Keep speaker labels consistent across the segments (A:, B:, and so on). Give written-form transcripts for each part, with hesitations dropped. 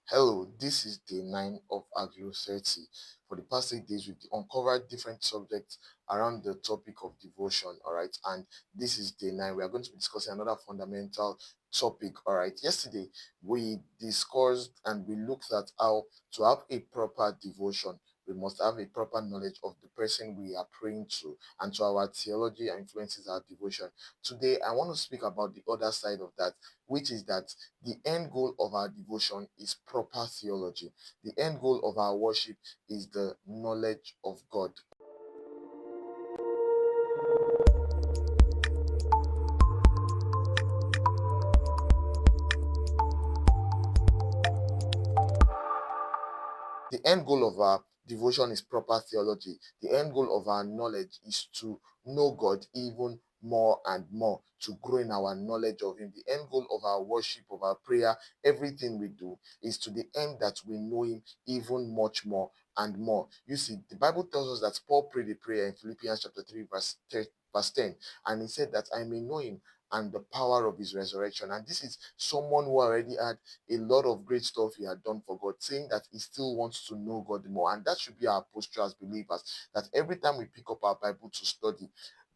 A: Hello, this is day 9 of Aglow 30. For the past 8 days, we've uncovered different subjects around the topic of devotion. All right, and this is day 9. We are going to be discussing another fundamental topic. All right, yesterday we discussed and we looked at how to have a proper devotion. We must have a proper knowledge of the person we are praying to, and to our theology influences our devotion. Today, I want to speak about the other side of that, which is that the end goal of our devotion is proper theology. The end goal of our worship is the knowledge of God. The end goal of our devotion is proper theology. The end goal of our knowledge is to know God even more and more, to grow in our knowledge of Him. The end goal of our worship, of our prayer, everything we do is to the end that we know Him even much more and more. You see, the Bible tells us that Paul prayed a prayer in Philippians chapter 3, verse 10, and he said that I may know Him and the power of His resurrection. And this is someone who already had a lot of great stuff he had done for God, saying that he still wants to know God more. And that should be our posture as believers, that every time we pick up our Bible to study,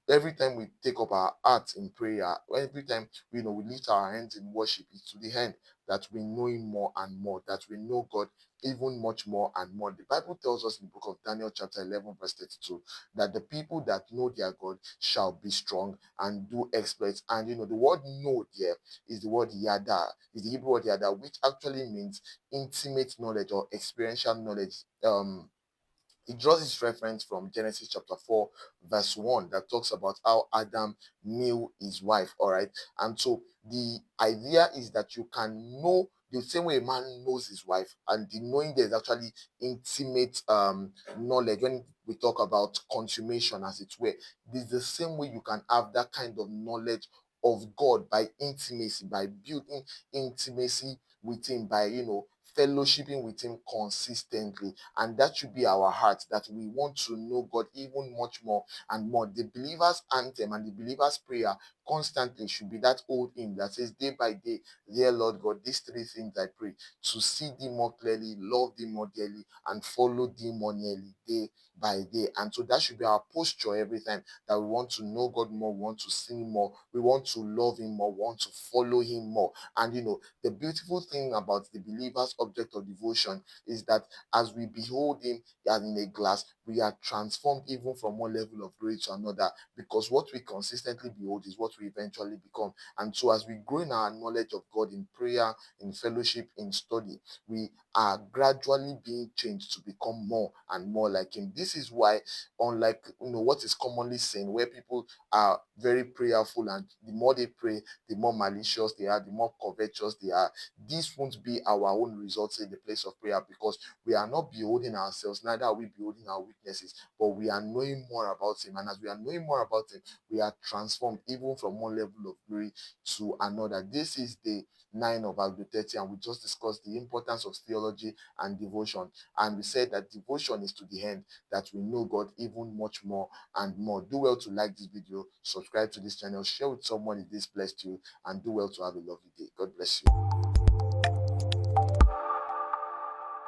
A: every time we take up our hearts in prayer, every time we lift our hands in worship, it's to the end that we know Him more and more, that we know God even much more and more. The Bible tells us in the book of Daniel, chapter 11, verse 32, that the people that know their God shall be strong and do exploits. And the word know there is the word yada, is the Hebrew word yada, which actually means intimate knowledge or experiential knowledge. It draws its reference from Genesis chapter 4, verse 1, that talks about how Adam knew his wife. All right. And so the idea is that you can know the same way a man knows his wife, and the knowing there is actually intimate knowledge. When we talk about consummation, as it were, this is the same way you can have that kind of knowledge of God by intimacy, by building intimacy with Him, by fellowshipping with Him consistently. And that should be our heart, that we want to know God even much more and more. The believer's anthem and the believer's prayer constantly should be that old hymn that says, day by day, dear Lord God, these three things I pray: to see Thee more clearly, love Thee more dearly, and follow Thee more nearly, day by day. And so that should be our posture every time, that we want to know God more, we want to sing more, we want to love Him more, we want to follow Him more. And the beautiful thing about the believer's object of devotion is that as we behold Him as in a glass, we are transformed even from one level of glory to another, because what we consistently behold is what we eventually become. And so as we grow in our knowledge of God in prayer, in fellowship, in study, we are gradually being changed to become more and more like Him. This is why, unlike what is commonly seen, where people are very prayerful, and the more they pray, the more malicious they are, the more covetous they are, this won't be our own results in the place of prayer, because we are not beholding ourselves, neither are we beholding our weaknesses, but we are knowing more about Him. And as we are knowing more about Him, we are transformed even from one level of glory to another. This is the 9 of Aglow 30, and we just discussed the importance of theology and devotion. And we said that devotion is to the end that we know God even much more and more. Do well to like this video, subscribe to this channel, share with someone if this blessed you, and do well to have a lovely day. God bless you.